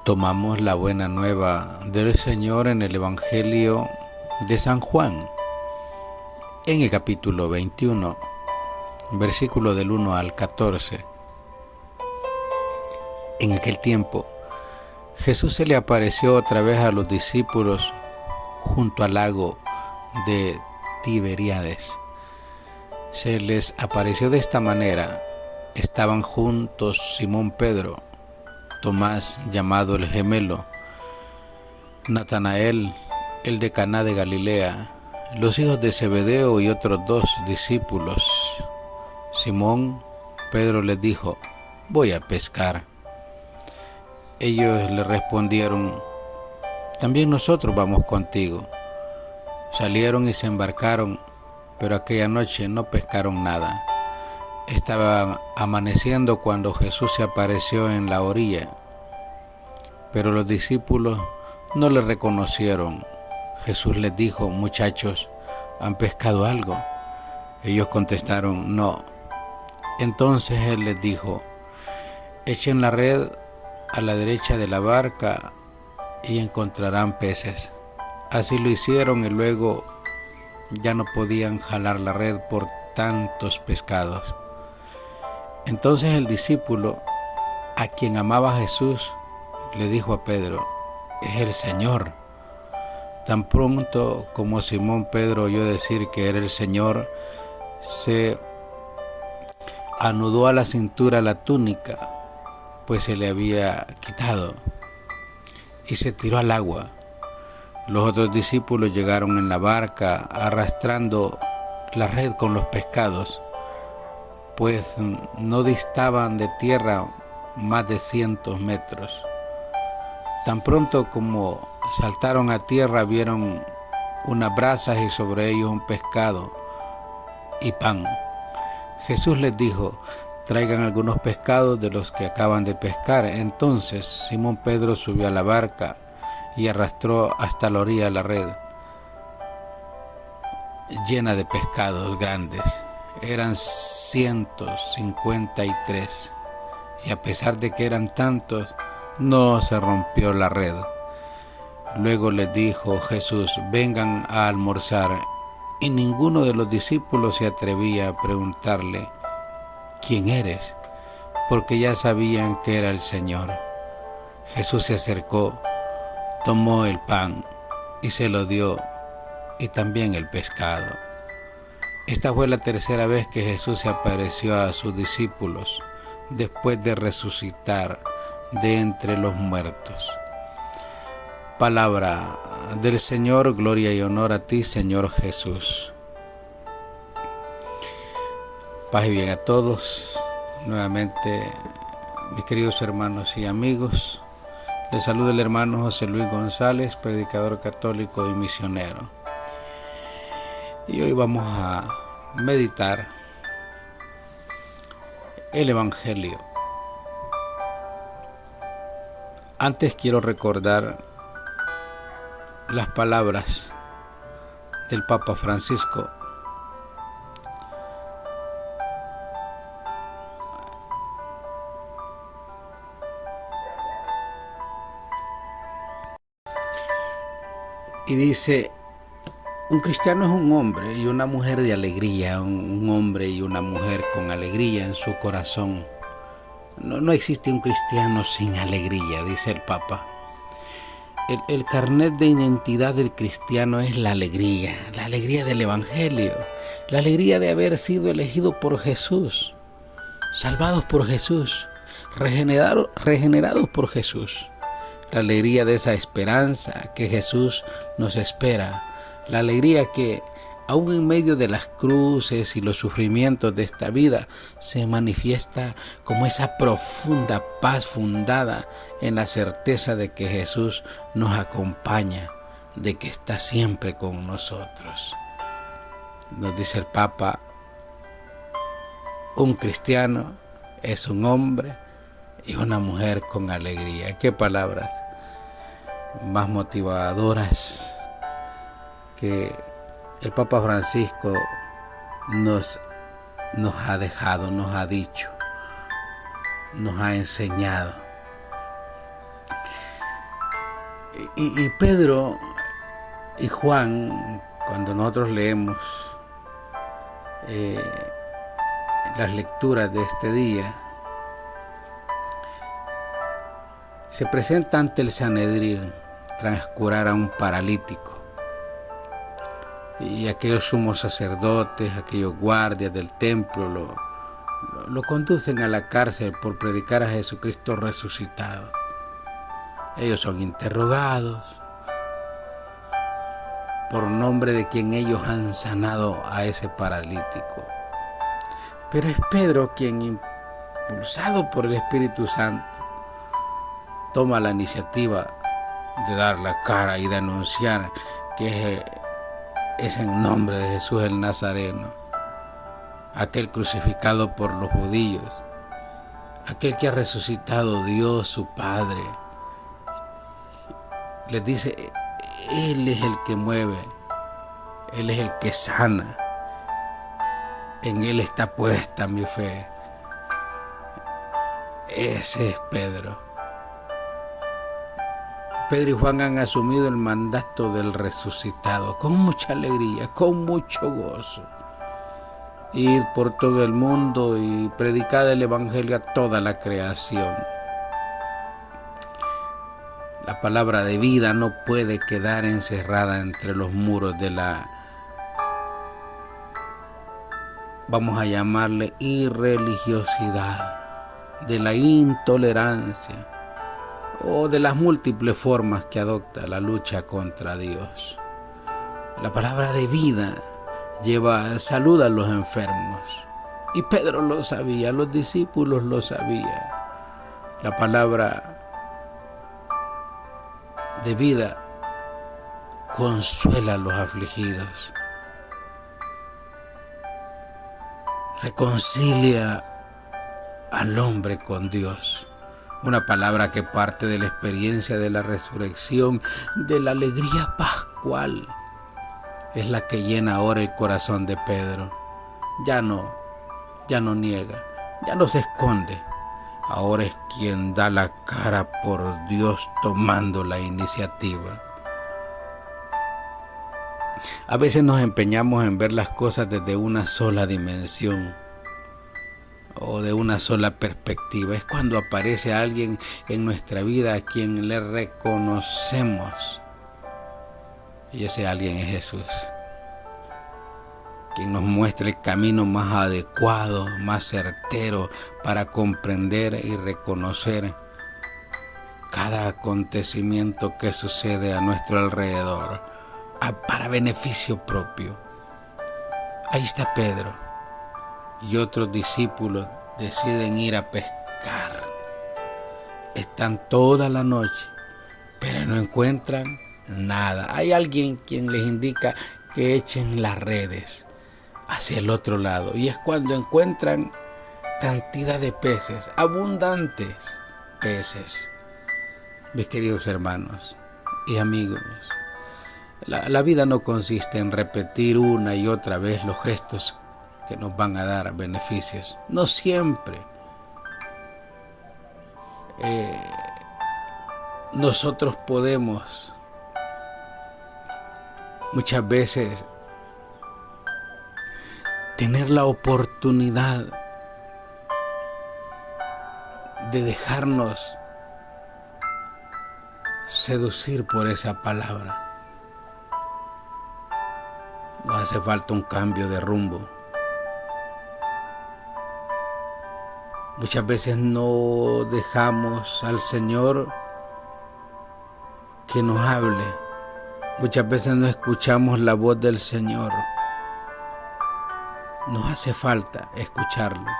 Tomamos la buena nueva del Señor en el Evangelio de San Juan, en el capítulo 21, versículo del 1 al 14. En aquel tiempo, Jesús se le apareció otra vez a los discípulos junto al lago de Tiberíades. Se les apareció de esta manera. Estaban juntos Simón Pedro, Tomás llamado el gemelo, Natanael, el de Caná de Galilea, los hijos de Zebedeo y otros dos discípulos. Simón Pedro les dijo: voy a pescar. Ellos le respondieron: también nosotros vamos contigo. Salieron y se embarcaron, pero aquella noche no pescaron nada. Estaba amaneciendo cuando Jesús se apareció en la orilla, pero los discípulos no le reconocieron. Jesús les dijo: muchachos, ¿han pescado algo? Ellos contestaron: no. Entonces Él les dijo: echen la red a la derecha de la barca y encontrarán peces. Así lo hicieron y luego ya no podían jalar la red por tantos pescados. Entonces el discípulo, a quien amaba Jesús, le dijo a Pedro: es el Señor. Tan pronto como Simón Pedro oyó decir que era el Señor, se anudó a la cintura la túnica, pues se le había quitado, y se tiró al agua. Los otros discípulos llegaron en la barca arrastrando la red con los pescados, pues no distaban de tierra más de 100 metros. Tan pronto como saltaron a tierra, vieron unas brasas y sobre ellos un pescado y pan. Jesús les dijo: traigan algunos pescados de los que acaban de pescar. Entonces Simón Pedro subió a la barca y arrastró hasta la orilla la red, llena de pescados grandes. Eran 153, y a pesar de que eran tantos, no se rompió la red. Luego les dijo Jesús: vengan a almorzar. Y ninguno de los discípulos se atrevía a preguntarle: ¿quién eres?, porque ya sabían que era el Señor. Jesús se acercó, tomó el pan y se lo dio, y también el pescado. Esta fue la tercera vez que Jesús se apareció a sus discípulos después de resucitar de entre los muertos. Palabra del Señor. Gloria y honor a ti, Señor Jesús. Paz y bien a todos. Nuevamente, mis queridos hermanos y amigos, les saluda el hermano José Luis González, predicador católico y misionero. Y hoy vamos a meditar el Evangelio. Antes quiero recordar las palabras del Papa Francisco. Y dice: un cristiano es un hombre y una mujer de alegría, un hombre y una mujer con alegría en su corazón. No existe un cristiano sin alegría, dice el Papa. El carnet de identidad del cristiano es la alegría del Evangelio, la alegría de haber sido elegido por Jesús, salvados por Jesús, regenerados por Jesús. La alegría de esa esperanza que Jesús nos espera. La alegría que, aún en medio de las cruces y los sufrimientos de esta vida, se manifiesta como esa profunda paz fundada en la certeza de que Jesús nos acompaña, de que está siempre con nosotros. Nos dice el Papa: un cristiano es un hombre y una mujer con alegría. Qué palabras más motivadoras que el Papa Francisco nos ha dejado, nos ha dicho, nos ha enseñado. Y Pedro y Juan, cuando nosotros leemos las lecturas de este día, se presenta ante el Sanedrín tras curar a un paralítico. Y aquellos sumos sacerdotes, aquellos guardias del templo lo conducen a la cárcel por predicar a Jesucristo resucitado. Ellos son interrogados por nombre de quien ellos han sanado a ese paralítico. Pero es Pedro quien, impulsado por el Espíritu Santo, toma la iniciativa de dar la cara y de anunciar que es en nombre de Jesús el Nazareno, aquel crucificado por los judíos, aquel que ha resucitado Dios su Padre. Les dice, Él es el que mueve, Él es el que sana, en Él está puesta mi fe. Ese es Pedro. Pedro y Juan han asumido el mandato del resucitado con mucha alegría, con mucho gozo. Id por todo el mundo y predicad el evangelio a toda la creación. La palabra de vida no puede quedar encerrada entre los muros de la, vamos a llamarle, irreligiosidad, de la intolerancia o de las múltiples formas que adopta la lucha contra Dios. La palabra de vida lleva salud a los enfermos. Y Pedro lo sabía, los discípulos lo sabían. La palabra de vida consuela a los afligidos. Reconcilia al hombre con Dios. Una palabra que parte de la experiencia de la resurrección, de la alegría pascual. Es la que llena ahora el corazón de Pedro. Ya no niega, ya no se esconde. Ahora es quien da la cara por Dios tomando la iniciativa. A veces nos empeñamos en ver las cosas desde una sola dimensión o de una sola perspectiva. Es cuando aparece alguien en nuestra vida a quien le reconocemos. Y ese alguien es Jesús, quien nos muestra el camino más adecuado, más certero para comprender y reconocer cada acontecimiento que sucede a nuestro alrededor, para beneficio propio. Ahí está Pedro y otros discípulos deciden ir a pescar. Están toda la noche, pero no encuentran nada. Hay alguien quien les indica que echen las redes hacia el otro lado, y es cuando encuentran cantidad de peces, abundantes peces. Mis queridos hermanos y amigos, la vida no consiste en repetir una y otra vez los gestos que nos van a dar beneficios. No siempre. Nosotros podemos muchas veces tener la oportunidad de dejarnos seducir por esa palabra. Nos hace falta un cambio de rumbo. Muchas veces no dejamos al Señor que nos hable. Muchas veces no escuchamos la voz del Señor. Nos hace falta escucharlo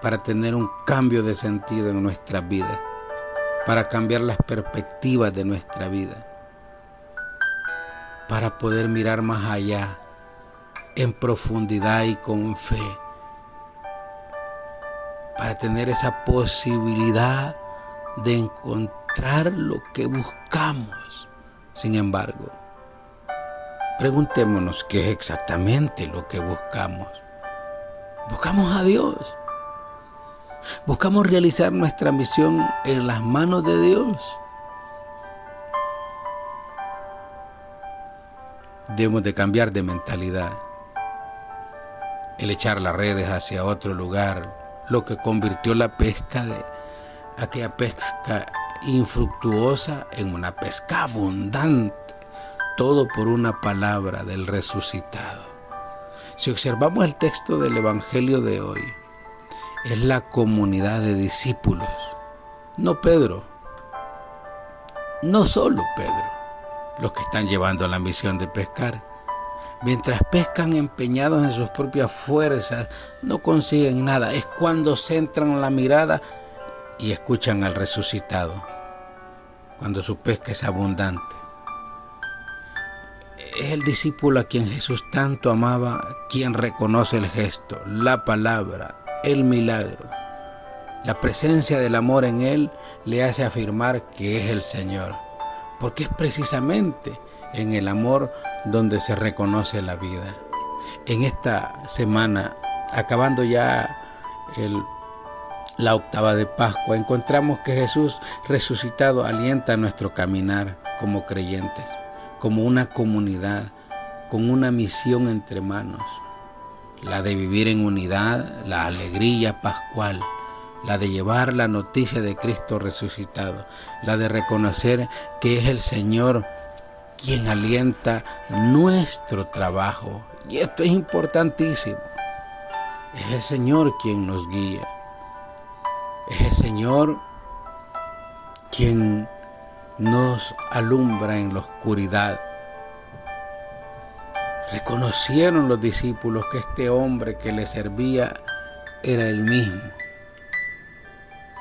para tener un cambio de sentido en nuestra vida, para cambiar las perspectivas de nuestra vida, para poder mirar más allá, en profundidad y con fe, para tener esa posibilidad de encontrar lo que buscamos. Sin embargo, preguntémonos qué es exactamente lo que buscamos. Buscamos a Dios. Buscamos realizar nuestra misión en las manos de Dios. Debemos de cambiar de mentalidad. El echar las redes hacia otro lugar, lo que convirtió la pesca de aquella pesca infructuosa en una pesca abundante. Todo por una palabra del resucitado. Si observamos el texto del Evangelio de hoy, es la comunidad de discípulos. No Pedro, no solo Pedro, los que están llevando la misión de pescar. Mientras pescan empeñados en sus propias fuerzas, no consiguen nada. Es cuando centran la mirada y escuchan al resucitado, cuando su pesca es abundante. Es el discípulo a quien Jesús tanto amaba, quien reconoce el gesto, la palabra, el milagro. La presencia del amor en él le hace afirmar que es el Señor, porque es precisamente en el amor donde se reconoce la vida. En esta semana, acabando ya la octava de Pascua, encontramos que Jesús resucitado alienta nuestro caminar como creyentes, como una comunidad, con una misión entre manos, la de vivir en unidad, la alegría pascual, la de llevar la noticia de Cristo resucitado, la de reconocer que es el Señor quien alienta nuestro trabajo. Y esto es importantísimo. Es el Señor quien nos guía. Es el Señor quien nos alumbra en la oscuridad. Reconocieron los discípulos que este hombre que les servía era el mismo,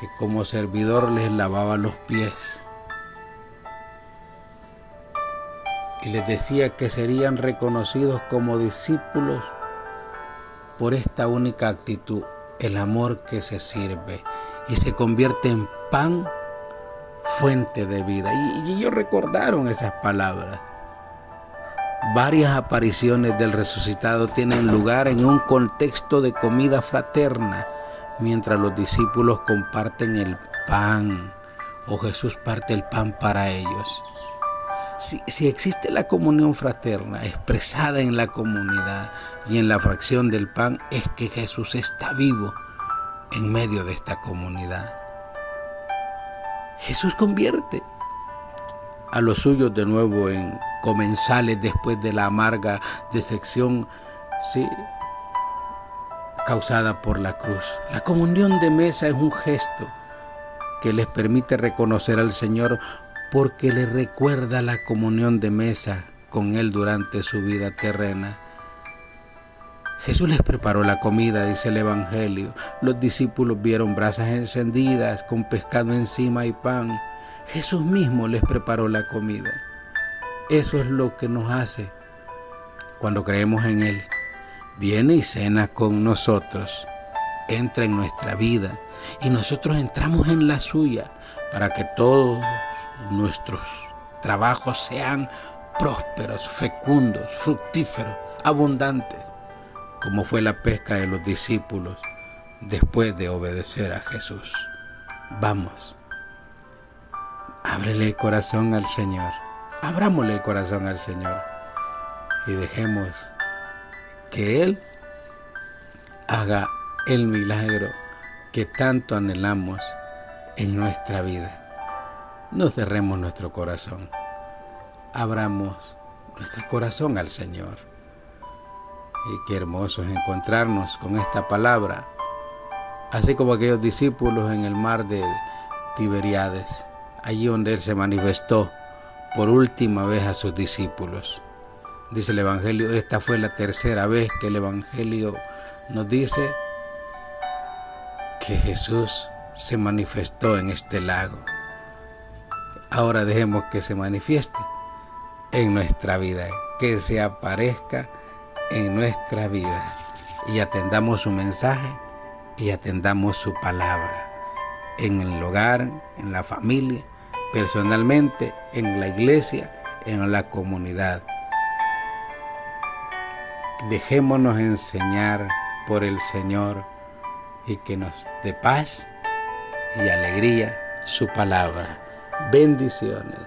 que como servidor les lavaba los pies y les decía que serían reconocidos como discípulos por esta única actitud, el amor que se sirve y se convierte en pan, fuente de vida. Y ellos recordaron esas palabras. Varias apariciones del resucitado tienen lugar en un contexto de comida fraterna, mientras los discípulos comparten el pan, o Jesús parte el pan para ellos. Si existe la comunión fraterna expresada en la comunidad y en la fracción del pan, es que Jesús está vivo en medio de esta comunidad. Jesús convierte a los suyos de nuevo en comensales después de la amarga decepción, sí, causada por la cruz. La comunión de mesa es un gesto que les permite reconocer al Señor, porque les recuerda la comunión de mesa con Él durante su vida terrena. Jesús les preparó la comida, dice el Evangelio. Los discípulos vieron brasas encendidas con pescado encima y pan. Jesús mismo les preparó la comida. Eso es lo que nos hace cuando creemos en Él. Viene y cena con nosotros, entra en nuestra vida y nosotros entramos en la suya para que todos nuestros trabajos sean prósperos, fecundos, fructíferos, abundantes, como fue la pesca de los discípulos después de obedecer a Jesús. Vamos, ábrele el corazón al Señor, abrámosle el corazón al Señor y dejemos que Él haga el milagro que tanto anhelamos en nuestra vida. No cerremos nuestro corazón, abramos nuestro corazón al Señor. Y qué hermoso es encontrarnos con esta palabra, así como aquellos discípulos en el mar de Tiberíades, allí donde Él se manifestó por última vez a sus discípulos. Dice el Evangelio, esta fue la tercera vez que el Evangelio nos dice que Jesús se manifestó en este lago. Ahora dejemos que se manifieste en nuestra vida, que se aparezca en nuestra vida y atendamos su mensaje y atendamos su palabra en el hogar, en la familia, personalmente, en la iglesia, en la comunidad. Dejémonos enseñar por el Señor y que nos dé paz y alegría su palabra. Bendiciones.